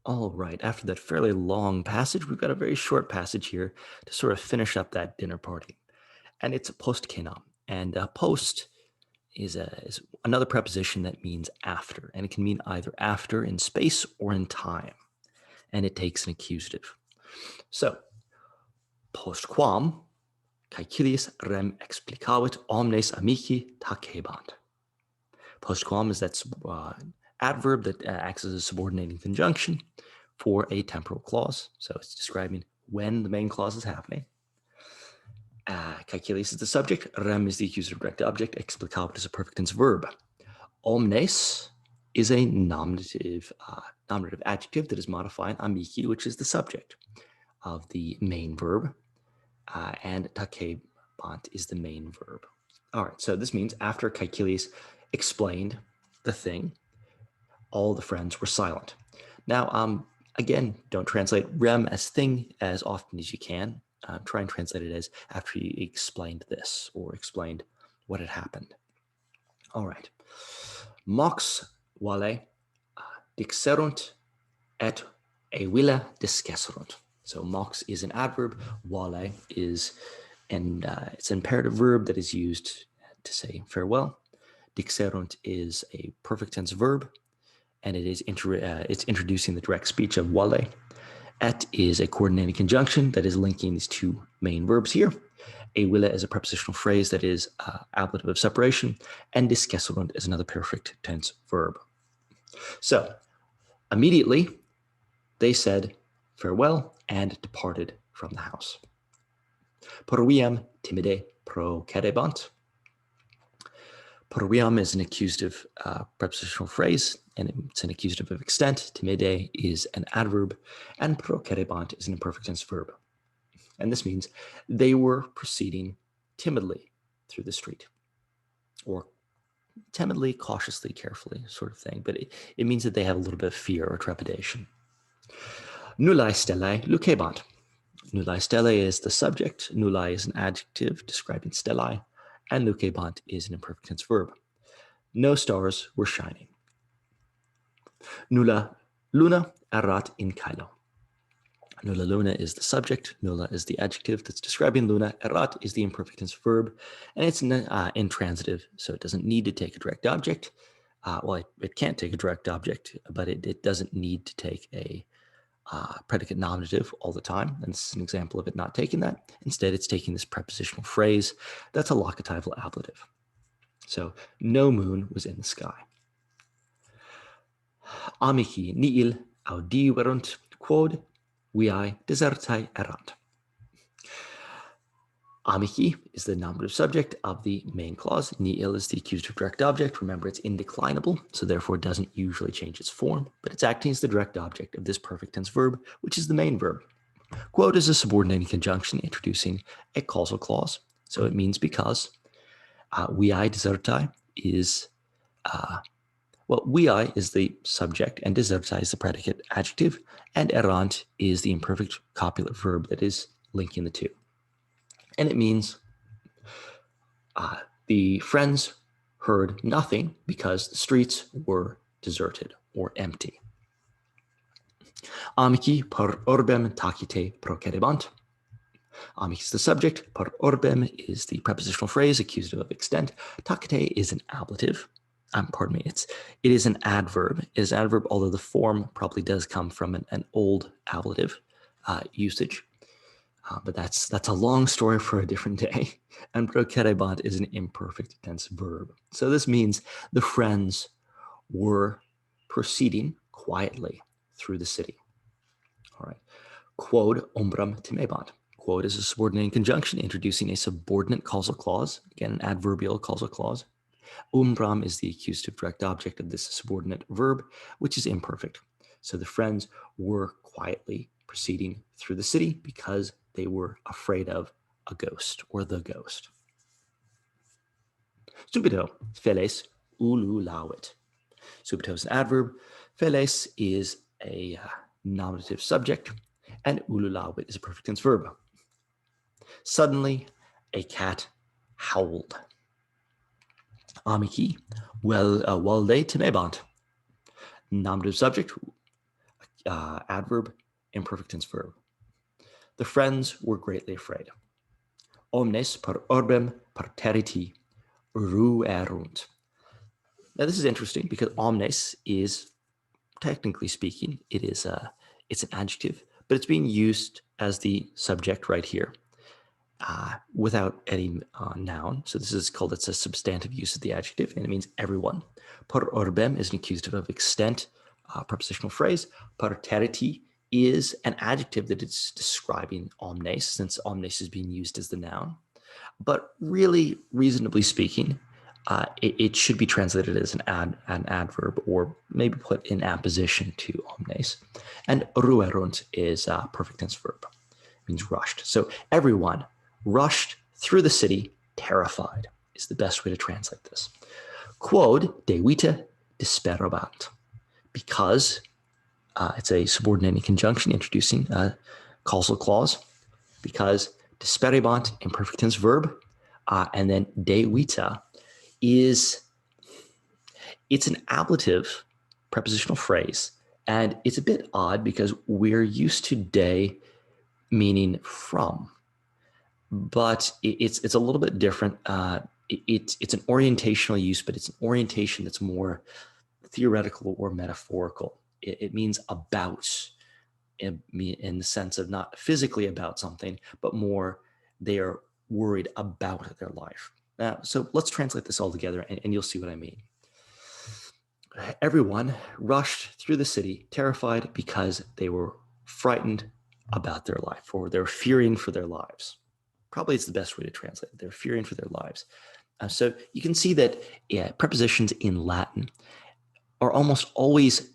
All right, after that fairly long passage, we've got a very short passage here to sort of finish up that dinner party. And it's post Cenam. And post is another preposition that means after, and it can mean either after in space or in time. And it takes an accusative. So, postquam caecilius rem explicavit omnes amici tacebant. Postquam is that adverb that acts as a subordinating conjunction for a temporal clause. So it's describing when the main clause is happening. Caecilius is the subject. Rem is the accusative direct object. Explicavit is a perfect tense verb. Omnes is a nominative adjective that is modifying amici, which is the subject of the main verb. And tacebant is the main verb. All right, so this means after Caecilius explained the thing, all the friends were silent. Now, again, don't translate rem as thing as often as you can. Try and translate it as after he explained this or explained what had happened. All right. Mox vale dixerunt et evilla discesserunt. So mox is an adverb, vale is it's an imperative verb that is used to say farewell. Dixerunt is a perfect tense verb, and it's introducing the direct speech of vale. Et is a coordinating conjunction that is linking these two main verbs here. Evilla is a prepositional phrase that is ablative of separation, and discesserunt is another perfect tense verb. So immediately they said farewell and departed from the house. Proviam timide procerebant. Proviam is an accusative prepositional phrase, and it's an accusative of extent. Timide is an adverb, and procerebant is an imperfect tense verb. And this means they were proceeding timidly through the street, or timidly, cautiously, carefully, sort of thing. But it means that they have a little bit of fear or trepidation. Nullae stellae lucebant. Nullae stellae is the subject. Nullae is an adjective describing stellae, and lucebant is an imperfect tense verb. No stars were shining. Nulla luna erat in caelo. Nulla luna is the subject. Nulla is the adjective that's describing luna. Erat is the imperfect tense verb, and it's intransitive, so it doesn't need to take a direct object. It can't take a direct object, but it doesn't need to take a predicate nominative all the time, and this is an example of it not taking that. Instead, it's taking this prepositional phrase that's a locatival ablative. So, no moon was in the sky. Amici nihil audiverunt quod viae desertae erant. Amici is the nominative subject of the main clause. Nihil is the accusative direct object. Remember, it's indeclinable, so therefore it doesn't usually change its form, but it's acting as the direct object of this perfect tense verb, which is the main verb. Quod is a subordinating conjunction introducing a causal clause, so it means because. Viae desertae is, viae is the subject, and desertae is the predicate adjective, and erant is the imperfect copulant verb that is linking the two. And it means the friends heard nothing because the streets were deserted or empty. Amici per orbem tacite procerebant. Amici is the subject. Per orbem is the prepositional phrase, accusative of extent. Tacite is an ablative. It is an adverb. It is an adverb, although the form probably does come from an old ablative usage. But that's a long story for a different day. And procerebant is an imperfect tense verb. So this means the friends were proceeding quietly through the city. All right. Quod umbram timebant. Quod is a subordinating conjunction introducing a subordinate causal clause. Again, an adverbial causal clause. Umbram is the accusative direct object of this subordinate verb, which is imperfect. So the friends were quietly proceeding through the city because they were afraid of a ghost or the ghost. Subito, feles, ululavit. Subito is an adverb. Feles is a nominative subject, and ululavit is a perfect tense verb. Suddenly, a cat howled. Amici, valde timebant. Nominative subject, adverb, imperfect tense verb. The friends were greatly afraid. Omnes per orbem parteriti ruerunt. Now this is interesting because omnes is, technically speaking, it's an adjective, but it's being used as the subject right here without any noun. So this is called, it's a substantive use of the adjective, and it means everyone. Per orbem is an accusative of extent, prepositional phrase. Parteriti is an adjective that is describing omnes, since omnes is being used as the noun. But really, reasonably speaking, it should be translated as an adverb, or maybe put in apposition to omnes. And ruerunt is a perfect tense verb. It means rushed. So everyone rushed through the city, terrified, is the best way to translate this. Quod de vita disperabant. Because it's a subordinating conjunction introducing a causal clause. Because disperabant, imperfect tense verb, and then de vita it's an ablative prepositional phrase, and it's a bit odd because we're used to de meaning from, but it's a little bit different. It's an orientational use, but it's an orientation that's more theoretical or metaphorical. It means about, in the sense of not physically about something, but more they are worried about their life. So let's translate this all together, and you'll see what I mean. Everyone rushed through the city, terrified because they were frightened about their life, or they're fearing for their lives. Probably it's the best way to translate it. They're fearing for their lives. So you can see that prepositions in Latin are almost always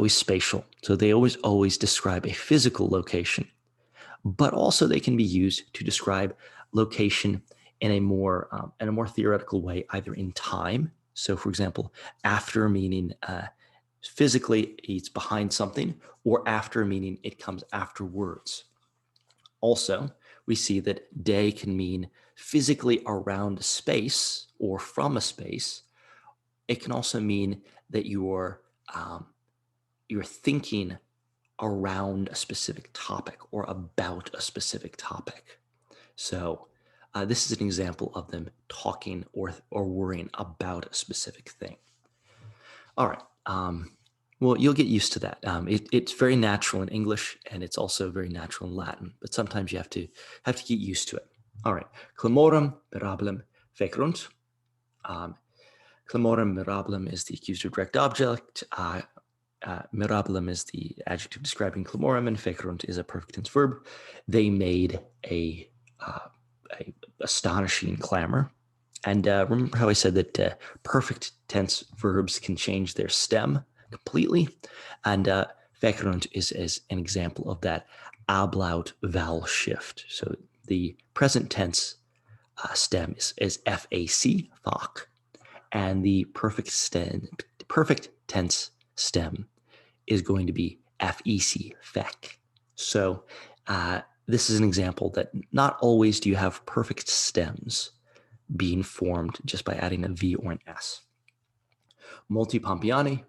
spatial. So they always describe a physical location, but also they can be used to describe location in a more theoretical way, either in time. So, for example, after meaning physically it's behind something, or after meaning it comes afterwards. Also, we see that de can mean physically around a space or from a space. It can also mean that you're thinking around a specific topic or about a specific topic. So this is an example of them talking or worrying about a specific thing. All right. Well, you'll get used to that. It's very natural in English, and it's also very natural in Latin, but sometimes you have to get used to it. All right. Clamorum mirabilem fecerunt. Clamorum mirabilem is the accusative direct object. Mirabilem is the adjective describing clamorum, and fecerunt is a perfect tense verb. They made a astonishing clamor. And remember how I said that perfect tense verbs can change their stem completely? And fecerunt is an example of that ablaut vowel shift. So the present tense stem is FAC, FAC, and the perfect tense stem is going to be FEC, FEC. So this is an example that not always do you have perfect stems being formed just by adding a V or an S. Multi Pompiani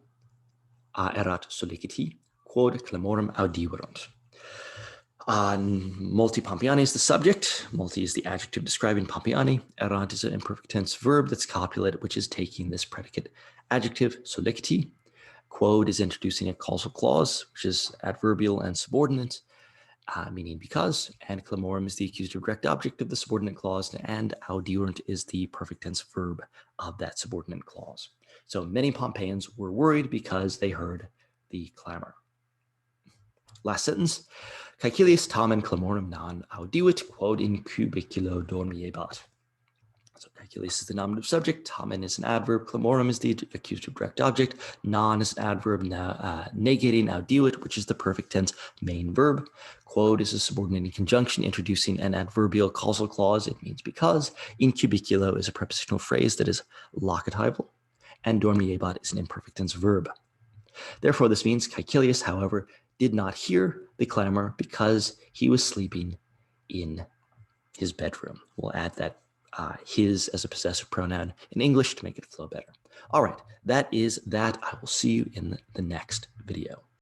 erat soliciti, quod clamorum audiverunt. Multi Pompiani is the subject. Multi is the adjective describing Pompiani. Erat is an imperfect tense verb that's copulated, which is taking this predicate adjective, soliciti. Quod is introducing a causal clause, which is adverbial and subordinate, meaning because, and clamorum is the accusative direct object of the subordinate clause, and audiverunt is the perfect tense verb of that subordinate clause. So many Pompeians were worried because they heard the clamor. Last sentence, Caecilius tamen clamorum non audivit, quod in cubiculo dormiebat. So Caecilius is the nominative subject, tamen is an adverb, clamorum is the accusative direct object, non is an adverb, negating audivit, which is the perfect tense main verb. Quod is a subordinating conjunction introducing an adverbial causal clause. It means because. In cubiculo is a prepositional phrase that is locatival, and dormiebat is an imperfect tense verb. Therefore, this means Caecilius, however, did not hear the clamor because he was sleeping in his bedroom. We'll add that his as a possessive pronoun in English to make it flow better. All right, that is that. I will see you in the next video.